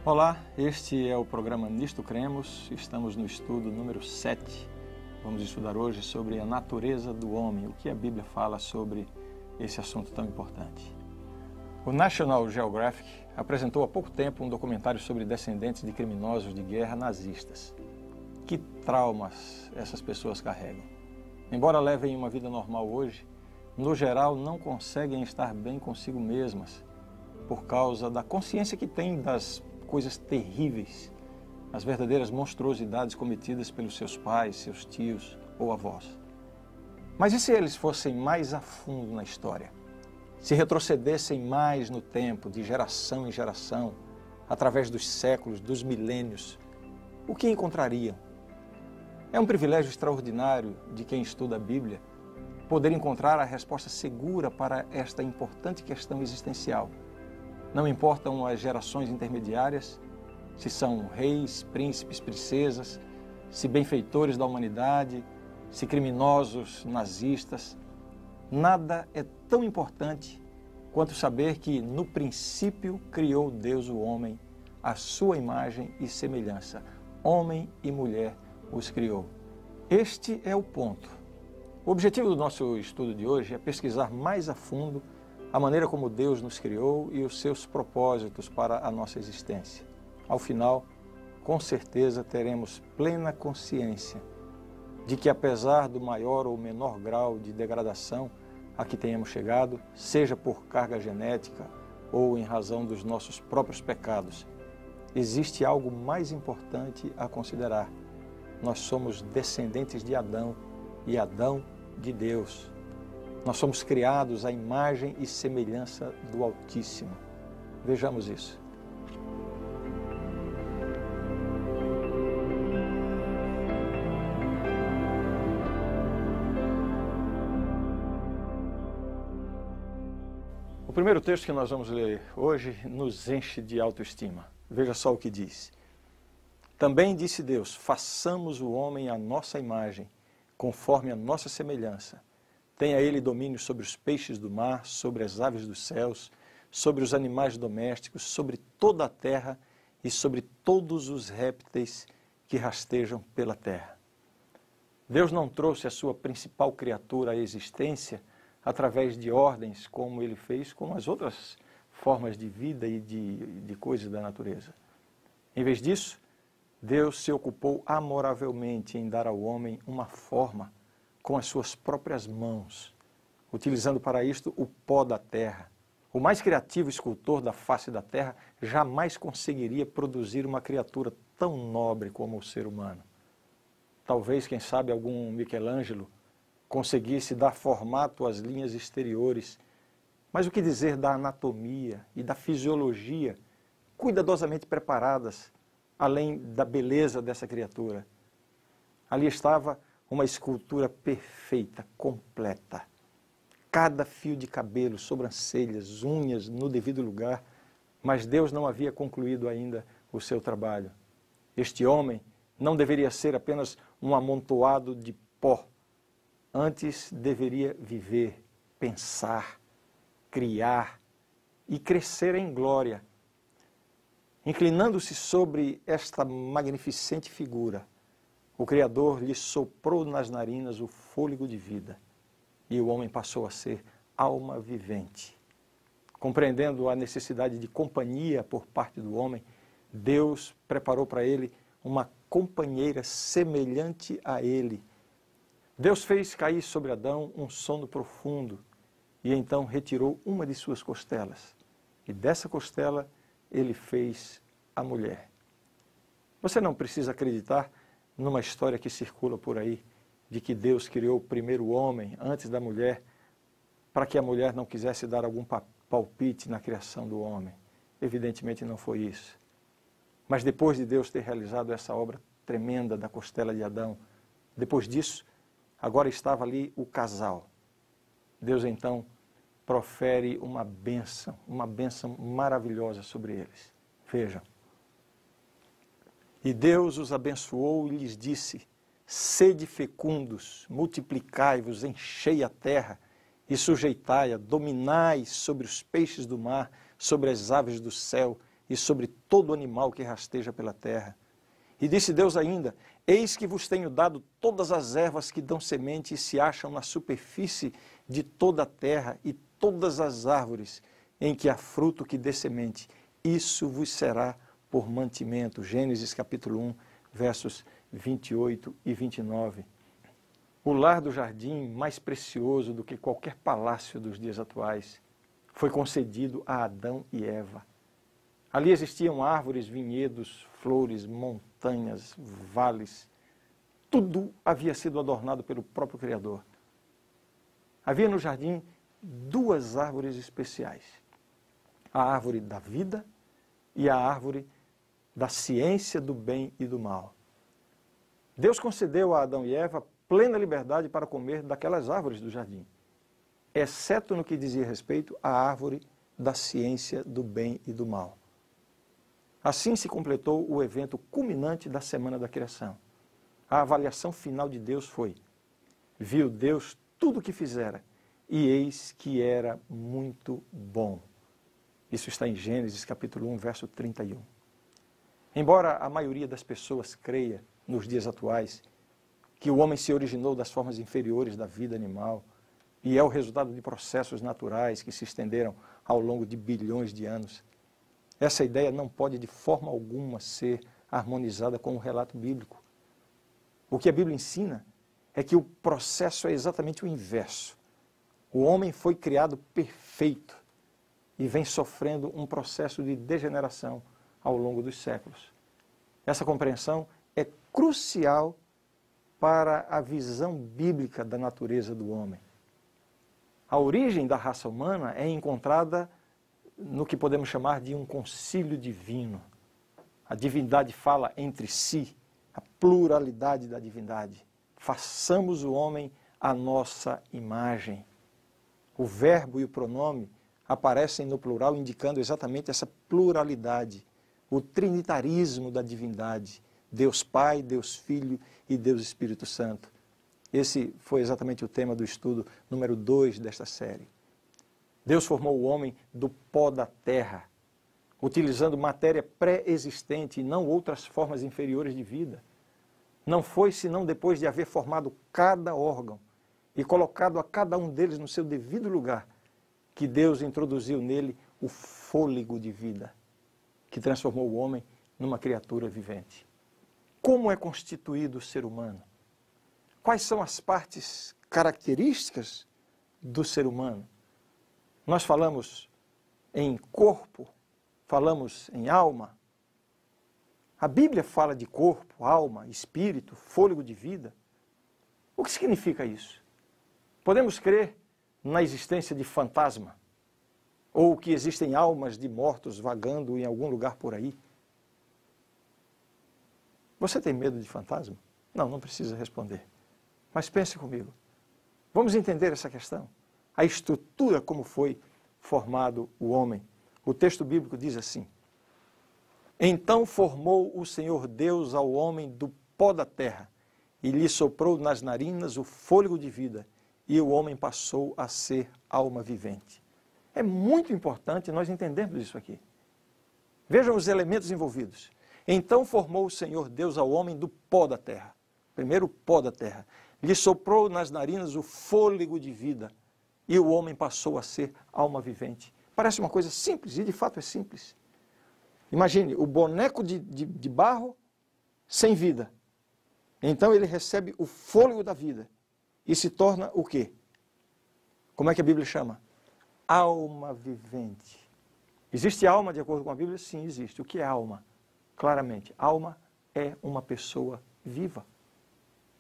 Olá, este é o programa Nisto Cremos, estamos no estudo número 7. Vamos estudar hoje sobre a natureza do homem, o que a Bíblia fala sobre esse assunto tão importante. O National Geographic apresentou há pouco tempo um documentário sobre descendentes de criminosos de guerra nazistas. Que traumas essas pessoas carregam. Embora levem uma vida normal hoje, no geral não conseguem estar bem consigo mesmas por causa da consciência que têm das coisas terríveis, as verdadeiras monstruosidades cometidas pelos seus pais, seus tios ou avós. Mas e se eles fossem mais a fundo na história? Se retrocedessem mais no tempo, de geração em geração, através dos séculos, dos milênios, o que encontrariam? É um privilégio extraordinário de quem estuda a Bíblia poder encontrar a resposta segura para esta importante questão existencial. Não importam as gerações intermediárias, se são reis, príncipes, princesas, se benfeitores da humanidade, se criminosos, nazistas. Nada é tão importante quanto saber que no princípio criou Deus o homem, à sua imagem e semelhança. Homem e mulher os criou. Este é o ponto. O objetivo do nosso estudo de hoje é pesquisar mais a fundo a maneira como Deus nos criou e os seus propósitos para a nossa existência. Ao final, com certeza teremos plena consciência de que, apesar do maior ou menor grau de degradação a que tenhamos chegado, seja por carga genética ou em razão dos nossos próprios pecados, existe algo mais importante a considerar. Nós somos descendentes de Adão e Adão de Deus. Nós somos criados à imagem e semelhança do Altíssimo. Vejamos isso. O primeiro texto que nós vamos ler hoje nos enche de autoestima. Veja só o que diz. Também disse Deus, façamos o homem à nossa imagem, conforme a nossa semelhança. Tenha ele domínio sobre os peixes do mar, sobre as aves dos céus, sobre os animais domésticos, sobre toda a terra e sobre todos os répteis que rastejam pela terra. Deus não trouxe a sua principal criatura à existência através de ordens, como ele fez com as outras formas de vida e de coisas da natureza. Em vez disso, Deus se ocupou amoravelmente em dar ao homem uma forma com as suas próprias mãos, utilizando para isto o pó da terra. O mais criativo escultor da face da terra jamais conseguiria produzir uma criatura tão nobre como o ser humano. Talvez, quem sabe, algum Michelangelo conseguisse dar formato às linhas exteriores, mas o que dizer da anatomia e da fisiologia cuidadosamente preparadas, além da beleza dessa criatura? Ali estava uma escultura perfeita, completa. Cada fio de cabelo, sobrancelhas, unhas no devido lugar, mas Deus não havia concluído ainda o seu trabalho. Este homem não deveria ser apenas um amontoado de pó. Antes deveria viver, pensar, criar e crescer em glória. Inclinando-se sobre esta magnificente figura, o Criador lhe soprou nas narinas o fôlego de vida e o homem passou a ser alma vivente. Compreendendo a necessidade de companhia por parte do homem, Deus preparou para ele uma companheira semelhante a ele. Deus fez cair sobre Adão um sono profundo e então retirou uma de suas costelas. E dessa costela ele fez a mulher. Você não precisa acreditar numa história que circula por aí, de que Deus criou primeiro o homem antes da mulher, para que a mulher não quisesse dar algum palpite na criação do homem. Evidentemente não foi isso. Mas depois de Deus ter realizado essa obra tremenda da costela de Adão, depois disso, agora estava ali o casal. Deus então profere uma bênção maravilhosa sobre eles. Vejam. E Deus os abençoou e lhes disse, sede fecundos, multiplicai-vos, enchei a terra e sujeitai-a, dominai sobre os peixes do mar, sobre as aves do céu e sobre todo animal que rasteja pela terra. E disse Deus ainda: eis que vos tenho dado todas as ervas que dão semente e se acham na superfície de toda a terra, e todas as árvores em que há fruto que dê semente. Isso vos será por mantimento. Gênesis capítulo 1, versos 28 e 29. O lar do jardim, mais precioso do que qualquer palácio dos dias atuais, foi concedido a Adão e Eva. Ali existiam árvores, vinhedos, flores, montanhas, vales. Tudo havia sido adornado pelo próprio Criador. Havia no jardim duas árvores especiais: a árvore da vida e a árvore da ciência do bem e do mal. Deus concedeu a Adão e Eva plena liberdade para comer daquelas árvores do jardim, exceto no que dizia respeito à árvore da ciência do bem e do mal. Assim se completou o evento culminante da semana da criação. A avaliação final de Deus foi: viu Deus tudo o que fizera, e eis que era muito bom. Isso está em Gênesis capítulo 1, verso 31. Embora a maioria das pessoas creia, nos dias atuais, que o homem se originou das formas inferiores da vida animal e é o resultado de processos naturais que se estenderam ao longo de bilhões de anos, essa ideia não pode de forma alguma ser harmonizada com o relato bíblico. O que a Bíblia ensina é que o processo é exatamente o inverso. O homem foi criado perfeito e vem sofrendo um processo de degeneração ao longo dos séculos. Essa compreensão é crucial para a visão bíblica da natureza do homem. A origem da raça humana é encontrada no que podemos chamar de um concílio divino. A divindade fala entre si, a pluralidade da divindade. Façamos o homem à nossa imagem. O verbo e o pronome aparecem no plural, indicando exatamente essa pluralidade, o trinitarismo da divindade, Deus Pai, Deus Filho e Deus Espírito Santo. Esse foi exatamente o tema do estudo número 2 desta série. Deus formou o homem do pó da terra, utilizando matéria pré-existente e não outras formas inferiores de vida. Não foi senão depois de haver formado cada órgão e colocado a cada um deles no seu devido lugar, que Deus introduziu nele o fôlego de vida, que transformou o homem numa criatura vivente. Como é constituído o ser humano? Quais são as partes características do ser humano? Nós falamos em corpo, falamos em alma. A Bíblia fala de corpo, alma, espírito, fôlego de vida. O que significa isso? Podemos crer na existência de fantasma, ou que existem almas de mortos vagando em algum lugar por aí? Você tem medo de fantasma? Não, não precisa responder. Mas pense comigo. Vamos entender essa questão. A estrutura como foi formado o homem. O texto bíblico diz assim: então formou o Senhor Deus ao homem do pó da terra, e lhe soprou nas narinas o fôlego de vida, e o homem passou a ser alma vivente. É muito importante nós entendermos isso aqui. Vejam os elementos envolvidos. Então formou o Senhor Deus ao homem do pó da terra. Primeiro o pó da terra. Lhe soprou nas narinas o fôlego de vida, e o homem passou a ser alma vivente. Parece uma coisa simples, e de fato é simples. Imagine, o boneco de barro sem vida. Então ele recebe o fôlego da vida e se torna o quê? Como é que a Bíblia chama? Alma vivente. Existe alma de acordo com a Bíblia? Sim, existe. O que é alma? Claramente, alma é uma pessoa viva.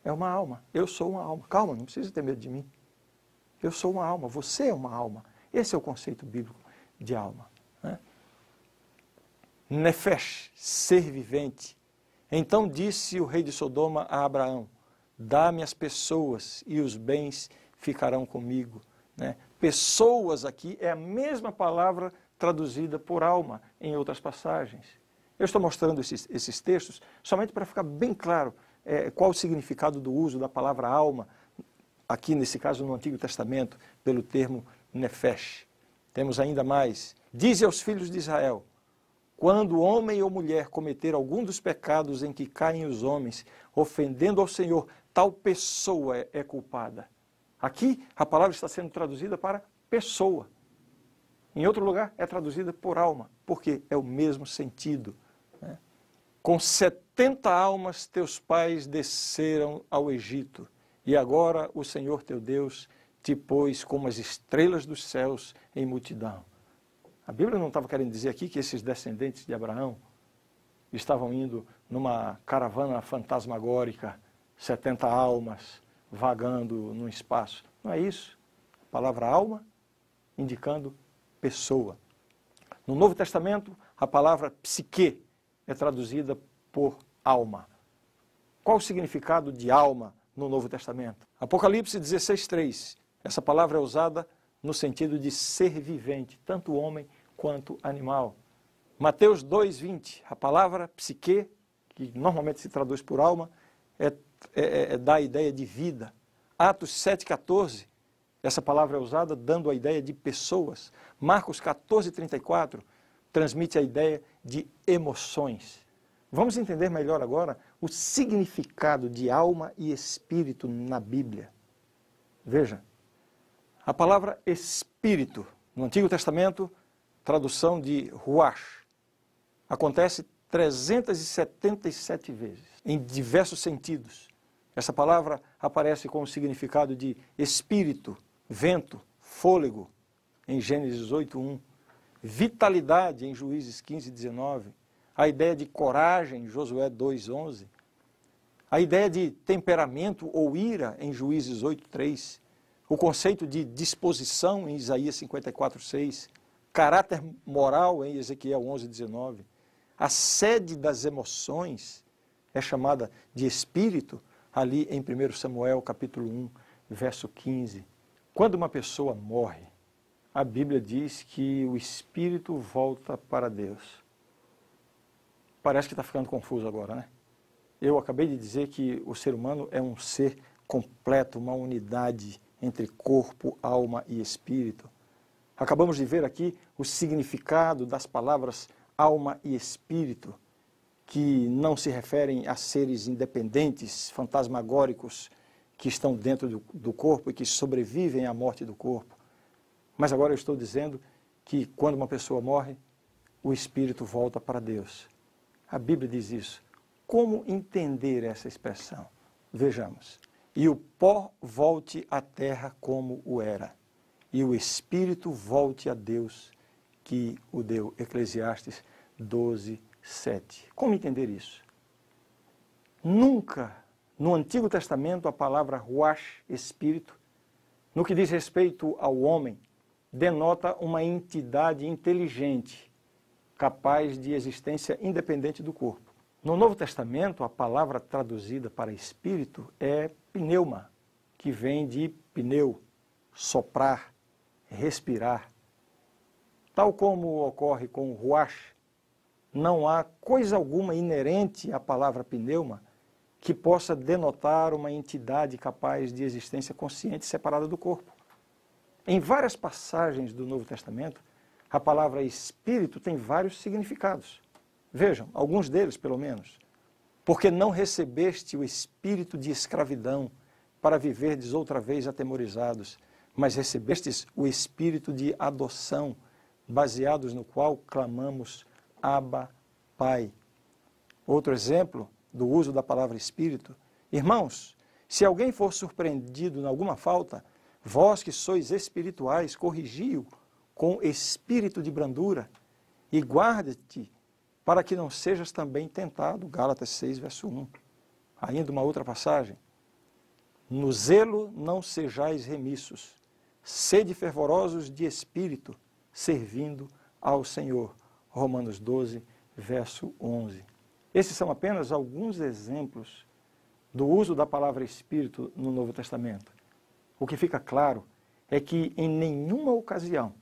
É uma alma. Eu sou uma alma. Calma, não precisa ter medo de mim. Eu sou uma alma, você é uma alma. Esse é o conceito bíblico de alma. Né? Nefesh, ser vivente. Então disse o rei de Sodoma a Abraão: dá-me as pessoas e os bens ficarão comigo. Né? Pessoas aqui é a mesma palavra traduzida por alma em outras passagens. Eu estou mostrando esses textos somente para ficar bem claro qual o significado do uso da palavra alma, aqui nesse caso no Antigo Testamento, pelo termo nefesh. Temos ainda mais. Dize aos filhos de Israel: quando homem ou mulher cometer algum dos pecados em que caem os homens, ofendendo ao Senhor, tal pessoa é culpada. Aqui a palavra está sendo traduzida para pessoa. Em outro lugar é traduzida por alma, porque é o mesmo sentido. Né? Com 70 almas teus pais desceram ao Egito, e agora o Senhor teu Deus te pôs como as estrelas dos céus em multidão. A Bíblia não estava querendo dizer aqui que esses descendentes de Abraão estavam indo numa caravana fantasmagórica, 70 almas vagando no espaço. Não é isso. A palavra alma indicando pessoa. No Novo Testamento, a palavra psique é traduzida por alma. Qual o significado de alma no Novo Testamento? Apocalipse 16:3. Essa palavra é usada no sentido de ser vivente, tanto homem quanto animal. Mateus 2:20. A palavra psique, que normalmente se traduz por alma, dá a ideia de vida. Atos 7:14. Essa palavra é usada dando a ideia de pessoas. Marcos 14:34 transmite a ideia de emoções. Vamos entender melhor agora o significado de alma e espírito na Bíblia. Veja, a palavra espírito, no Antigo Testamento, tradução de ruach, acontece 377 vezes, em diversos sentidos. Essa palavra aparece com o significado de espírito, vento, fôlego, em Gênesis 8:1, vitalidade, em Juízes 15:19, a ideia de coragem, em Josué 2:11, a ideia de temperamento ou ira, em Juízes 8:3, o conceito de disposição, em Isaías 54:6, caráter moral, em Ezequiel 11:19, a sede das emoções é chamada de espírito, ali em 1 Samuel capítulo 1, verso 15. Quando uma pessoa morre, a Bíblia diz que o espírito volta para Deus. Parece que está ficando confuso agora, né? Eu acabei de dizer que o ser humano é um ser completo, uma unidade entre corpo, alma e espírito. Acabamos de ver aqui o significado das palavras alma e espírito, que não se referem a seres independentes, fantasmagóricos, que estão dentro do corpo e que sobrevivem à morte do corpo. Mas agora eu estou dizendo que quando uma pessoa morre, o espírito volta para Deus. A Bíblia diz isso. Como entender essa expressão? Vejamos. E o pó volte à terra como o era, e o espírito volte a Deus que o deu. Eclesiastes 12:7. Como entender isso? Nunca no Antigo Testamento a palavra ruach, espírito, no que diz respeito ao homem, denota uma entidade inteligente, capaz de existência independente do corpo. No Novo Testamento, a palavra traduzida para espírito é pneuma, que vem de pneu, soprar, respirar. Tal como ocorre com o ruach, não há coisa alguma inerente à palavra pneuma que possa denotar uma entidade capaz de existência consciente separada do corpo. Em várias passagens do Novo Testamento, a palavra espírito tem vários significados. Vejam, alguns deles pelo menos. Porque não recebeste o espírito de escravidão para viverdes outra vez atemorizados, mas recebestes o espírito de adoção, baseados no qual clamamos Abba, Pai. Outro exemplo do uso da palavra espírito. Irmãos, se alguém for surpreendido em alguma falta, vós que sois espirituais, corrigi-o com espírito de brandura e guarda-te para que não sejas também tentado. Gálatas 6, verso 1. Ainda uma outra passagem. No zelo não sejais remissos, sede fervorosos de espírito, servindo ao Senhor. Romanos 12, verso 11. Esses são apenas alguns exemplos do uso da palavra espírito no Novo Testamento. O que fica claro é que em nenhuma ocasião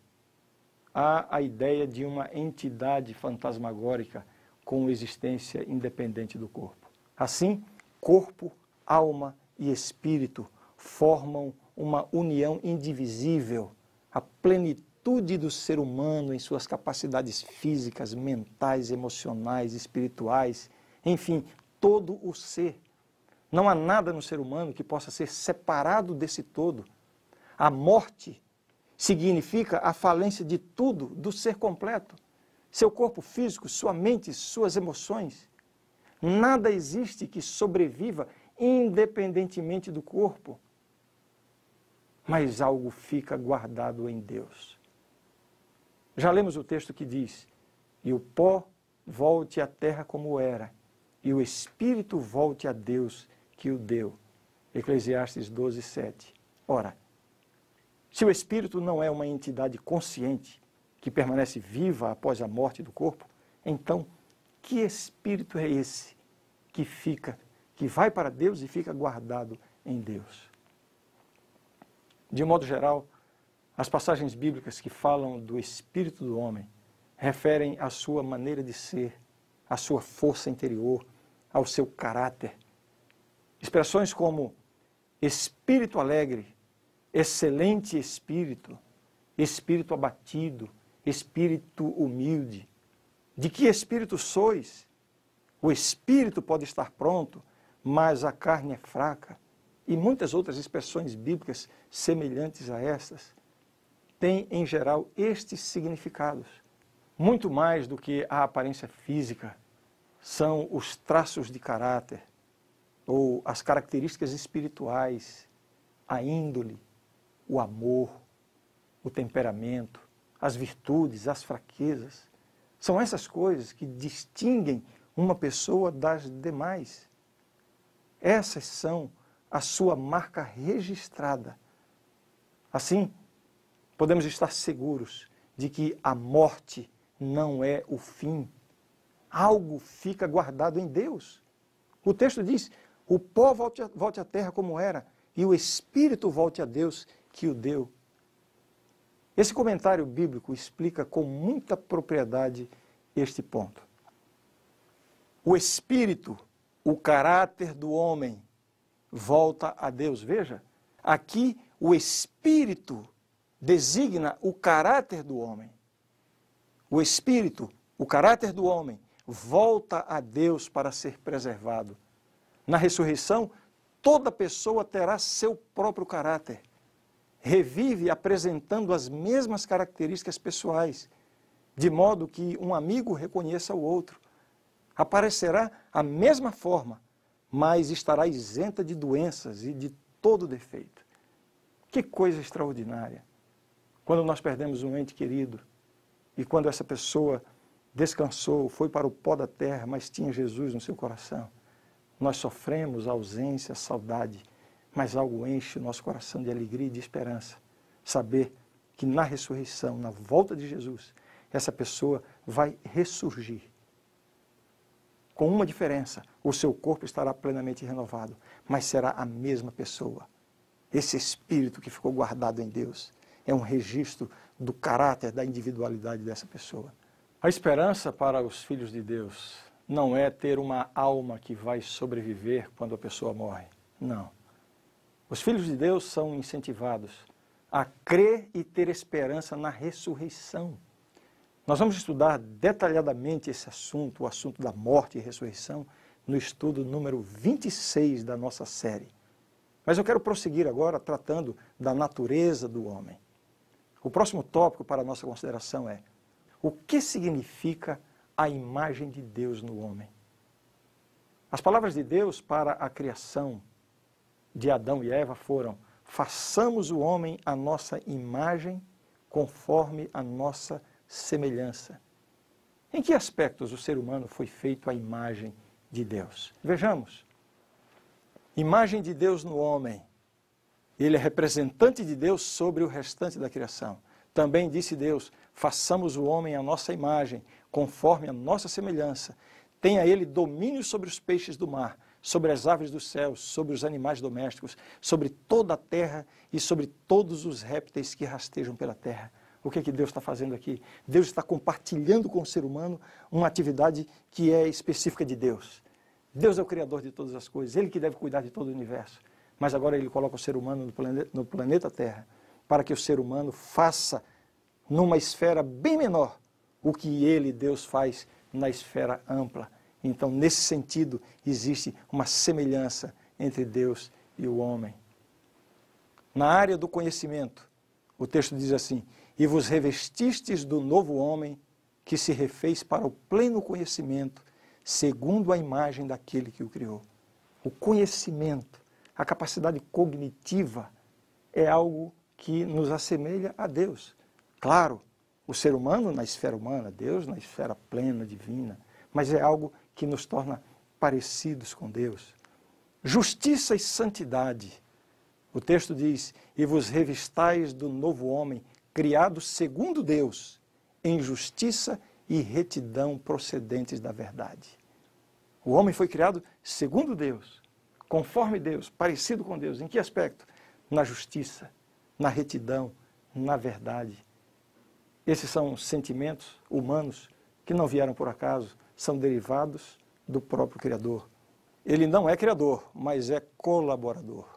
há a ideia de uma entidade fantasmagórica com existência independente do corpo. Assim, corpo, alma e espírito formam uma união indivisível, a plenitude plenitude do ser humano em suas capacidades físicas, mentais, emocionais, espirituais, enfim, todo o ser. Não há nada no ser humano que possa ser separado desse todo. A morte significa a falência de tudo, do ser completo. Seu corpo físico, sua mente, suas emoções. Nada existe que sobreviva independentemente do corpo. Mas algo fica guardado em Deus. Já lemos o texto que diz: e o pó volte à terra como era, e o espírito volte a Deus que o deu. Eclesiastes 12, 7. Ora, se o espírito não é uma entidade consciente, que permanece viva após a morte do corpo, então que espírito é esse que vai para Deus e fica guardado em Deus? De modo geral, as passagens bíblicas que falam do espírito do homem referem à sua maneira de ser, à sua força interior, ao seu caráter. Expressões como espírito alegre, excelente espírito, espírito abatido, espírito humilde. De que espírito sois? O espírito pode estar pronto, mas a carne é fraca. E muitas outras expressões bíblicas semelhantes a estas têm, em geral, estes significados. Muito mais do que a aparência física, são os traços de caráter, ou as características espirituais, a índole, o amor, o temperamento, as virtudes, as fraquezas. São essas coisas que distinguem uma pessoa das demais. Essas são a sua marca registrada. Assim, podemos estar seguros de que a morte não é o fim. Algo fica guardado em Deus. O texto diz: o pó volte à terra como era, e o espírito volte a Deus que o deu. Esse comentário bíblico explica com muita propriedade este ponto. O espírito, o caráter do homem, volta a Deus. Veja, aqui o espírito designa o caráter do homem. O espírito, o caráter do homem, volta a Deus para ser preservado. Na ressurreição, toda pessoa terá seu próprio caráter. Revive apresentando as mesmas características pessoais, de modo que um amigo reconheça o outro. Aparecerá a mesma forma, mas estará isenta de doenças e de todo defeito. Que coisa extraordinária! Quando nós perdemos um ente querido, e quando essa pessoa descansou, foi para o pó da terra, mas tinha Jesus no seu coração, nós sofremos a ausência, a saudade, mas algo enche o nosso coração de alegria e de esperança. Saber que na ressurreição, na volta de Jesus, essa pessoa vai ressurgir. Com uma diferença: o seu corpo estará plenamente renovado, mas será a mesma pessoa. Esse espírito que ficou guardado em Deus é um registro do caráter, da individualidade dessa pessoa. A esperança para os filhos de Deus não é ter uma alma que vai sobreviver quando a pessoa morre. Não. Os filhos de Deus são incentivados a crer e ter esperança na ressurreição. Nós vamos estudar detalhadamente esse assunto, o assunto da morte e ressurreição, no estudo número 26 da nossa série. Mas eu quero prosseguir agora tratando da natureza do homem. O próximo tópico para a nossa consideração é: o que significa a imagem de Deus no homem? As palavras de Deus para a criação de Adão e Eva foram: façamos o homem à nossa imagem, conforme a nossa semelhança. Em que aspectos o ser humano foi feito à imagem de Deus? Vejamos. Imagem de Deus no homem. Ele é representante de Deus sobre o restante da criação. Também disse Deus: façamos o homem à nossa imagem, conforme a nossa semelhança. Tenha ele domínio sobre os peixes do mar, sobre as aves dos céus, sobre os animais domésticos, sobre toda a terra e sobre todos os répteis que rastejam pela terra. O que é que Deus está fazendo aqui? Deus está compartilhando com o ser humano uma atividade que é específica de Deus. Deus é o Criador de todas as coisas, Ele que deve cuidar de todo o universo. Mas agora Ele coloca o ser humano no planeta Terra, para que o ser humano faça numa esfera bem menor o que ele, Deus, faz na esfera ampla. Então, nesse sentido, existe uma semelhança entre Deus e o homem. Na área do conhecimento, o texto diz assim: e vos revestistes do novo homem, que se refez para o pleno conhecimento, segundo a imagem daquele que o criou. O conhecimento, a capacidade cognitiva, é algo que nos assemelha a Deus. Claro, o ser humano na esfera humana, Deus na esfera plena, divina, mas é algo que nos torna parecidos com Deus. Justiça e santidade. O texto diz: e vos revistais do novo homem, criado segundo Deus, em justiça e retidão procedentes da verdade. O homem foi criado segundo Deus, conforme Deus, parecido com Deus. Em que aspecto? Na justiça, na retidão, na verdade. Esses são sentimentos humanos que não vieram por acaso, são derivados do próprio Criador. Ele não é criador, mas é colaborador.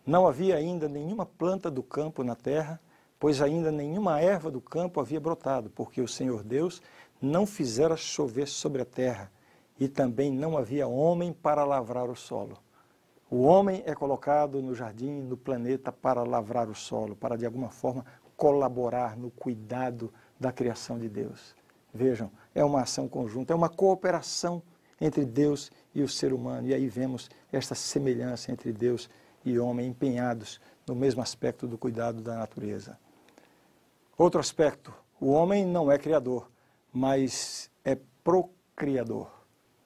Não havia ainda nenhuma planta do campo na terra, pois ainda nenhuma erva do campo havia brotado, porque o Senhor Deus não fizera chover sobre a terra, e também não havia homem para lavrar o solo. O homem é colocado no jardim, no planeta, para lavrar o solo, para de alguma forma colaborar no cuidado da criação de Deus. Vejam, é uma ação conjunta, é uma cooperação entre Deus e o ser humano. E aí vemos esta semelhança entre Deus e homem, empenhados no mesmo aspecto do cuidado da natureza. Outro aspecto: o homem não é criador, mas é procriador.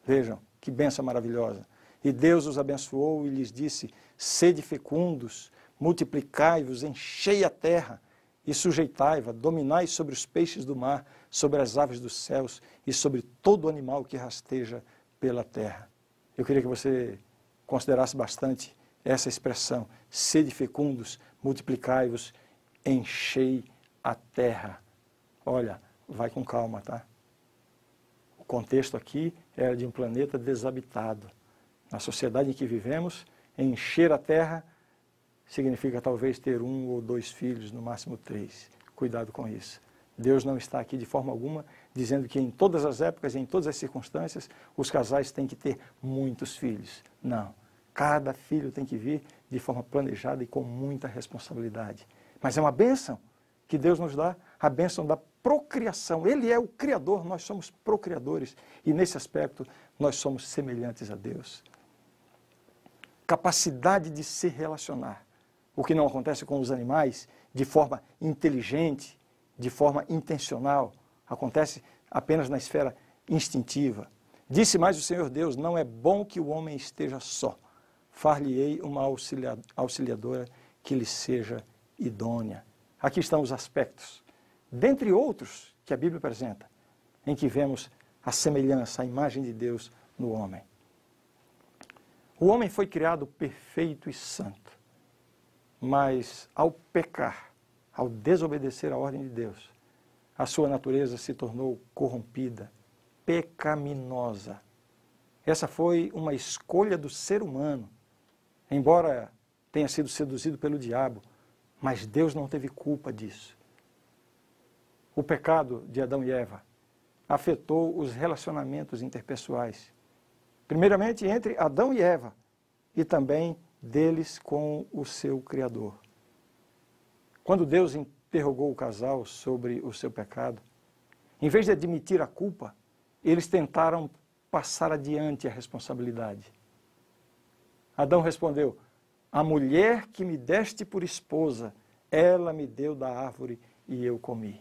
Vejam, que bênção maravilhosa. E Deus os abençoou e lhes disse: sede fecundos, multiplicai-vos, enchei a terra e sujeitai-va, dominai sobre os peixes do mar, sobre as aves dos céus e sobre todo animal que rasteja pela terra. Eu queria que você considerasse bastante essa expressão: sede fecundos, multiplicai-vos, enchei a terra. Olha, vai com calma, tá? O contexto aqui era de um planeta desabitado. Na sociedade em que vivemos, encher a terra significa talvez ter 1 ou 2 filhos, no máximo 3. Cuidado com isso. Deus não está aqui de forma alguma dizendo que em todas as épocas, em todas as circunstâncias, os casais têm que ter muitos filhos. Não. Cada filho tem que vir de forma planejada e com muita responsabilidade. Mas é uma bênção que Deus nos dá, a bênção da procriação. Ele é o Criador, nós somos procriadores. E nesse aspecto, nós somos semelhantes a Deus. Capacidade de se relacionar. O que não acontece com os animais de forma inteligente, de forma intencional. Acontece apenas na esfera instintiva. Disse mais o Senhor Deus: não é bom que o homem esteja só. Far-lhe-ei uma auxiliadora que lhe seja idônea. Aqui estão os aspectos, dentre outros que a Bíblia apresenta, em que vemos a semelhança, a imagem de Deus no homem. O homem foi criado perfeito e santo, mas ao pecar, ao desobedecer à ordem de Deus, a sua natureza se tornou corrompida, pecaminosa. Essa foi uma escolha do ser humano, embora tenha sido seduzido pelo diabo, mas Deus não teve culpa disso. O pecado de Adão e Eva afetou os relacionamentos interpessoais, primeiramente entre Adão e Eva, e também deles com o seu Criador. Quando Deus interrogou o casal sobre o seu pecado, em vez de admitir a culpa, eles tentaram passar adiante a responsabilidade. Adão respondeu: a mulher que me deste por esposa, ela me deu da árvore e eu comi.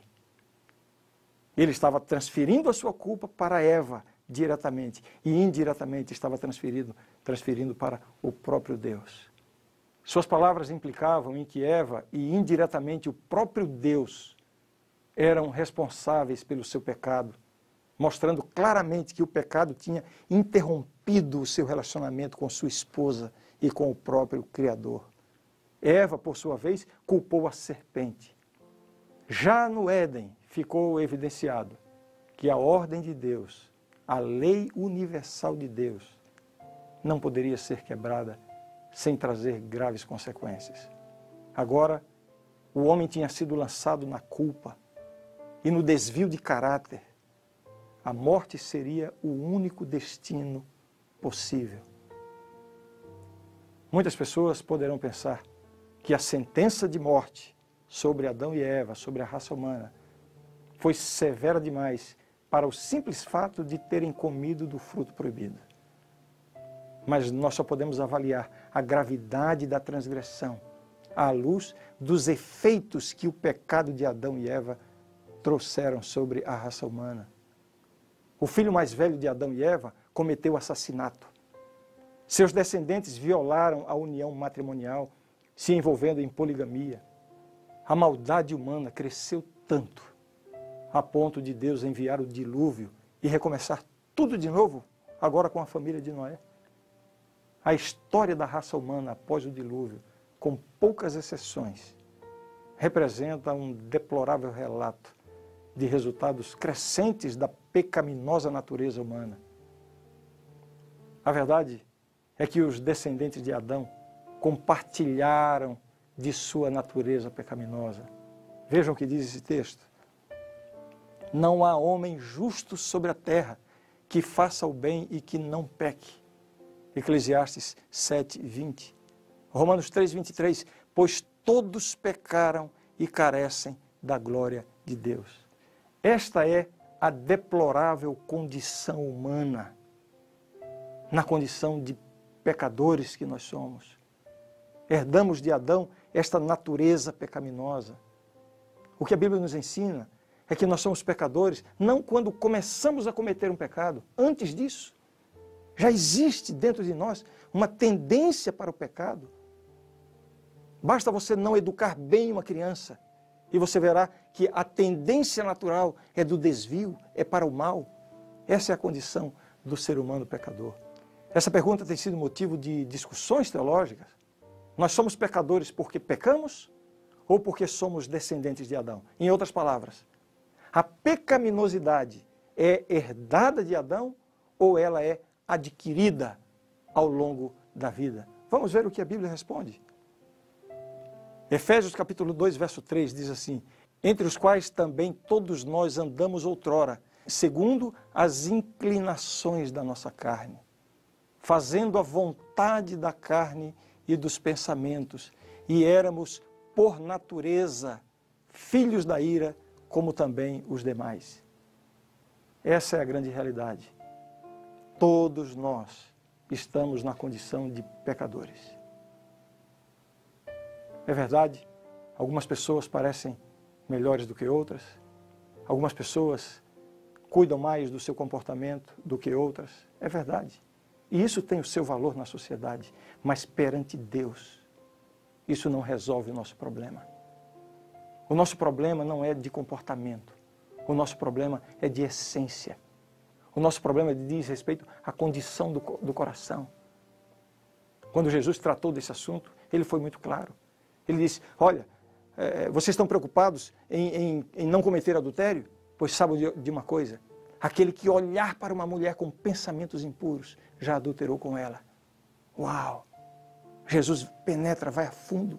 Ele estava transferindo a sua culpa para Eva diretamente e indiretamente estava transferindo para o próprio Deus. Suas palavras implicavam em que Eva e indiretamente o próprio Deus eram responsáveis pelo seu pecado, mostrando claramente que o pecado tinha interrompido o seu relacionamento com sua esposa e com o próprio Criador. Eva, por sua vez, culpou a serpente. Já no Éden ficou evidenciado que a ordem de Deus, a lei universal de Deus, não poderia ser quebrada sem trazer graves consequências. Agora, o homem tinha sido lançado na culpa e no desvio de caráter, a morte seria o único destino possível. Muitas pessoas poderão pensar que a sentença de morte sobre Adão e Eva, sobre a raça humana, foi severa demais para o simples fato de terem comido do fruto proibido. Mas nós só podemos avaliar a gravidade da transgressão à luz dos efeitos que o pecado de Adão e Eva trouxeram sobre a raça humana. O filho mais velho de Adão e Eva cometeu assassinato. Seus descendentes violaram a união matrimonial, se envolvendo em poligamia. A maldade humana cresceu tanto, a ponto de Deus enviar o dilúvio e recomeçar tudo de novo, agora com a família de Noé. A história da raça humana após o dilúvio, com poucas exceções, representa um deplorável relato de resultados crescentes da pecaminosa natureza humana. A verdade é que os descendentes de Adão compartilharam de sua natureza pecaminosa. Vejam o que diz esse texto. Não há homem justo sobre a terra que faça o bem e que não peque. Eclesiastes 7:20. Romanos 3:23. Pois todos pecaram e carecem da glória de Deus. Esta é a deplorável condição humana, na condição de pecadores que nós somos. Herdamos de Adão esta natureza pecaminosa. O que a Bíblia nos ensina é que nós somos pecadores não quando começamos a cometer um pecado. Antes disso, já existe dentro de nós uma tendência para o pecado. Basta você não educar bem uma criança e você verá que a tendência natural é do desvio, é para o mal. Essa é a condição do ser humano pecador. Essa pergunta tem sido motivo de discussões teológicas. Nós somos pecadores porque pecamos ou porque somos descendentes de Adão? Em outras palavras, a pecaminosidade é herdada de Adão ou ela é adquirida ao longo da vida? Vamos ver o que a Bíblia responde. Efésios capítulo 2, verso 3 diz assim: entre os quais também todos nós andamos outrora, segundo as inclinações da nossa carne, fazendo a vontade da carne e dos pensamentos, e éramos, por natureza, filhos da ira, como também os demais. Essa é a grande realidade. Todos nós estamos na condição de pecadores. É verdade, algumas pessoas parecem melhores do que outras, algumas pessoas cuidam mais do seu comportamento do que outras, é verdade. E isso tem o seu valor na sociedade, mas perante Deus, isso não resolve o nosso problema. O nosso problema não é de comportamento, o nosso problema é de essência. O nosso problema diz respeito à condição do coração. Quando Jesus tratou desse assunto, ele foi muito claro. Ele disse, olha, vocês estão preocupados em não cometer adultério? Pois sabem de uma coisa, aquele que olhar para uma mulher com pensamentos impuros, já adulterou com ela. Uau! Jesus penetra, vai a fundo.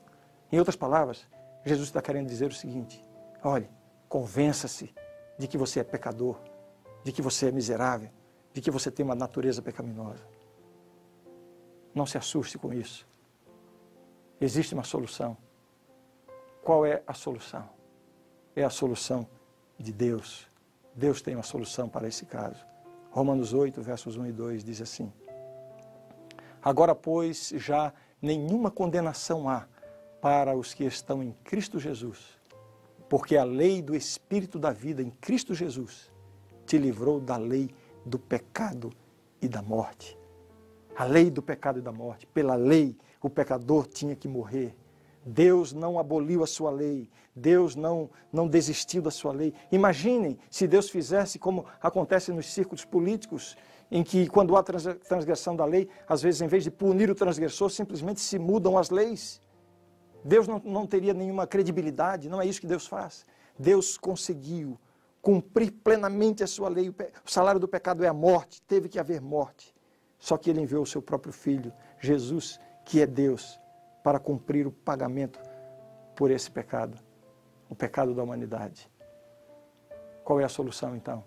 Em outras palavras, Jesus está querendo dizer o seguinte, olhe, convença-se de que você é pecador, de que você é miserável, de que você tem uma natureza pecaminosa. Não se assuste com isso. Existe uma solução. Qual é a solução? É a solução de Deus. Deus tem uma solução para esse caso. Romanos 8, versos 1 e 2 diz assim: agora, pois, já nenhuma condenação há para os que estão em Cristo Jesus, porque a lei do Espírito da vida em Cristo Jesus te livrou da lei do pecado e da morte. A lei do pecado e da morte. Pela lei, o pecador tinha que morrer. Deus não aboliu a sua lei. Deus não desistiu da sua lei. Imaginem se Deus fizesse como acontece nos círculos políticos, em que quando há transgressão da lei, às vezes, em vez de punir o transgressor, simplesmente se mudam as leis. Deus não teria nenhuma credibilidade. Não é isso que Deus faz. Deus conseguiu cumprir plenamente a sua lei. O salário do pecado é a morte. Teve que haver morte. Só que ele enviou o seu próprio Filho, Jesus, que é Deus, para cumprir o pagamento por esse pecado, o pecado da humanidade. Qual é a solução, então?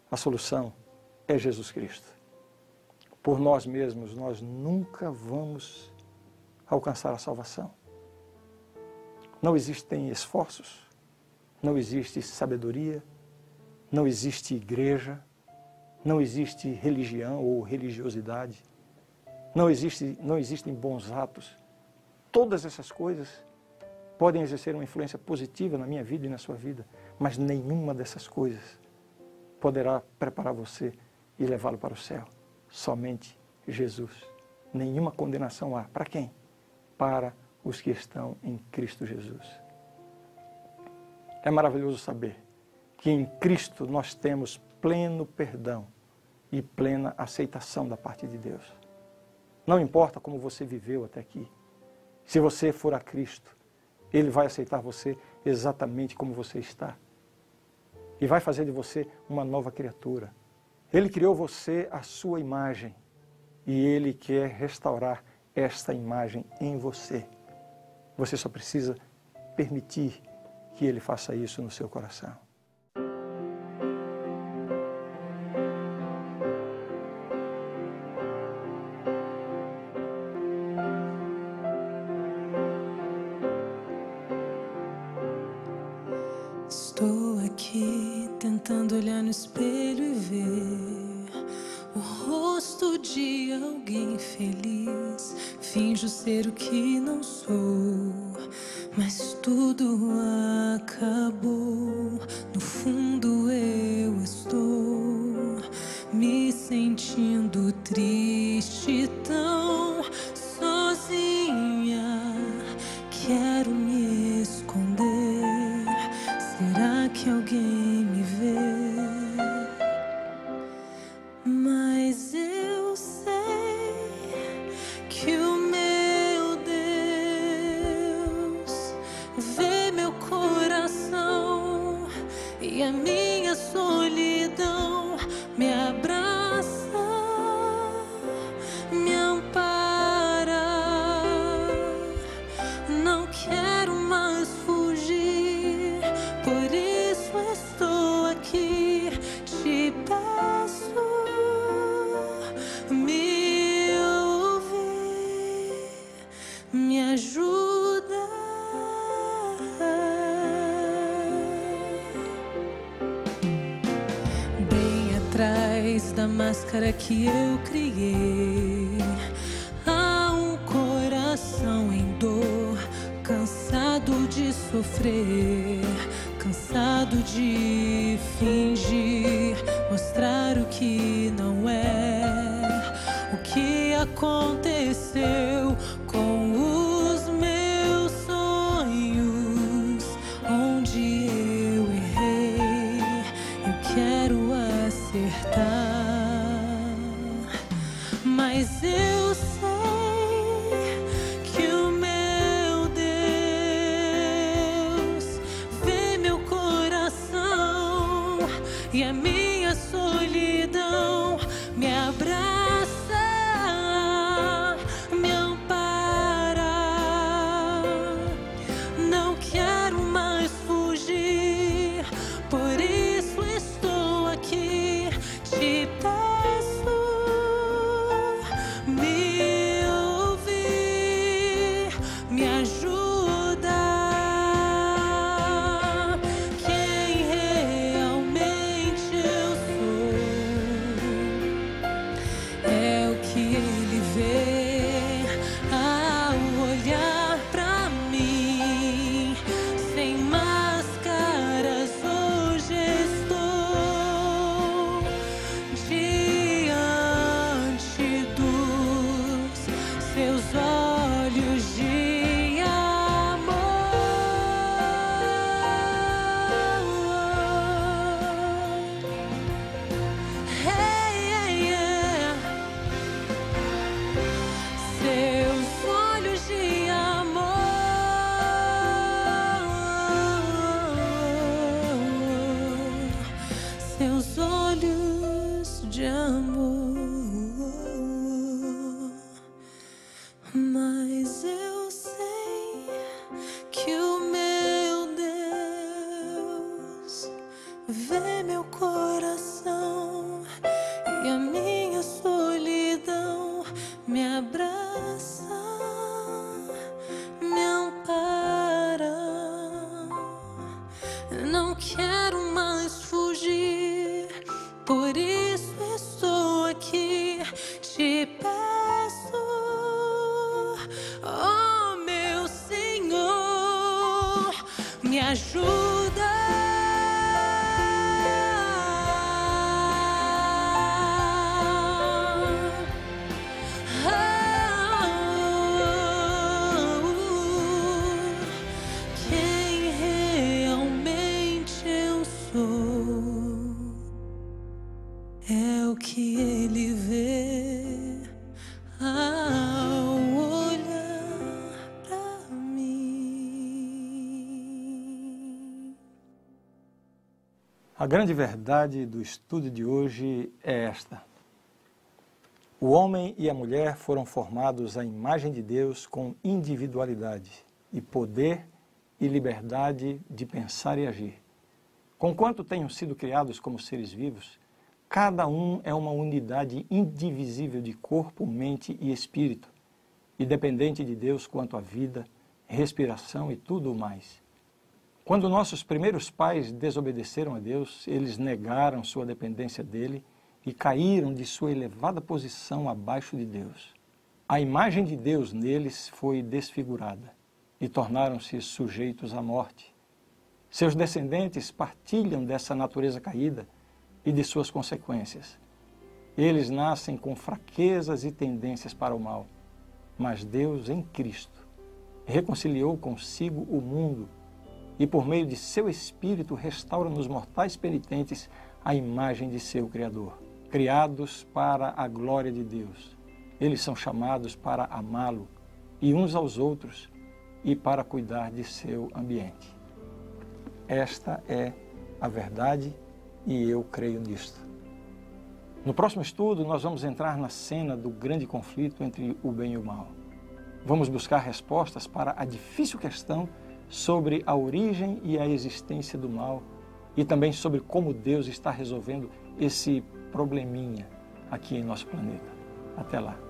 A solução é Jesus Cristo. Por nós mesmos, nós nunca vamos alcançar a salvação. Não existem esforços, não existe sabedoria, não existe igreja, não existe religião ou religiosidade, não existem bons atos. Todas essas coisas podem exercer uma influência positiva na minha vida e na sua vida, mas nenhuma dessas coisas poderá preparar você e levá-lo para o céu. Somente Jesus. Nenhuma condenação há. Para quem? Para os que estão em Cristo Jesus. É maravilhoso saber que em Cristo nós temos pleno perdão e plena aceitação da parte de Deus. Não importa como você viveu até aqui. Se você for a Cristo, Ele vai aceitar você exatamente como você está. E vai fazer de você uma nova criatura. Ele criou você à sua imagem. E Ele quer restaurar esta imagem em você. Você só precisa permitir que Ele faça isso no seu coração. Estou aqui tentando olhar no espelho e ver o rosto de alguém feliz. Finjo ser o que não sou, mas tudo acabou. No fundo eu estou me sentindo triste, tão sozinha. Quero me esconder. Será que alguém me vê? Mas eu sei que o meu Deus vê meu coração e a minha solidão me abraça, me ampara. Não quero mais fugir, por isso estou aqui. Te peço, me ouvir, me ajuda. Bem atrás da máscara que eu criei, há um coração em dor, cansado de sofrer, cansado de fingir, mostrar o que não é. O que aconteceu com os meus sonhos? Onde eu errei, eu quero acertar. Mas eu sei que o meu Deus vê meu coração e a minha solidão me abraça, me ampara. Não quero mais fugir, por isso estou aqui. Te peço, me ouvir, me ajuda. Quem realmente eu sou é o que Ele vê ao olhar pra mim. Sem máscaras hoje estou diante dos seus olhos de amor. Hey, yeah, yeah. Seus olhos de amor, seus olhos de amor. Mas eu sei que o meu Deus e a minha solidão me abraça, me ampara. Não quero mais fugir, por isso estou aqui. Te peço, oh meu Senhor, me ajuda. Quem realmente eu sou é o que Ele vê ao olhar pra mim. A grande verdade do estudo de hoje é esta: o homem e a mulher foram formados à imagem de Deus com individualidade e poder e liberdade de pensar e agir. Conquanto tenham sido criados como seres vivos, cada um é uma unidade indivisível de corpo, mente e espírito, e dependente de Deus quanto à vida, respiração e tudo o mais. Quando nossos primeiros pais desobedeceram a Deus, eles negaram sua dependência dele e caíram de sua elevada posição abaixo de Deus. A imagem de Deus neles foi desfigurada e tornaram-se sujeitos à morte. Seus descendentes partilham dessa natureza caída e de suas consequências. Eles nascem com fraquezas e tendências para o mal, mas Deus, em Cristo, reconciliou consigo o mundo e, por meio de seu Espírito, restaura nos mortais penitentes a imagem de seu Criador. Criados para a glória de Deus, eles são chamados para amá-lo e uns aos outros e para cuidar de seu ambiente. Esta é a verdade e eu creio nisto. No próximo estudo, nós vamos entrar na cena do grande conflito entre o bem e o mal. Vamos buscar respostas para a difícil questão sobre a origem e a existência do mal e também sobre como Deus está resolvendo esse probleminha aqui em nosso planeta. Até lá.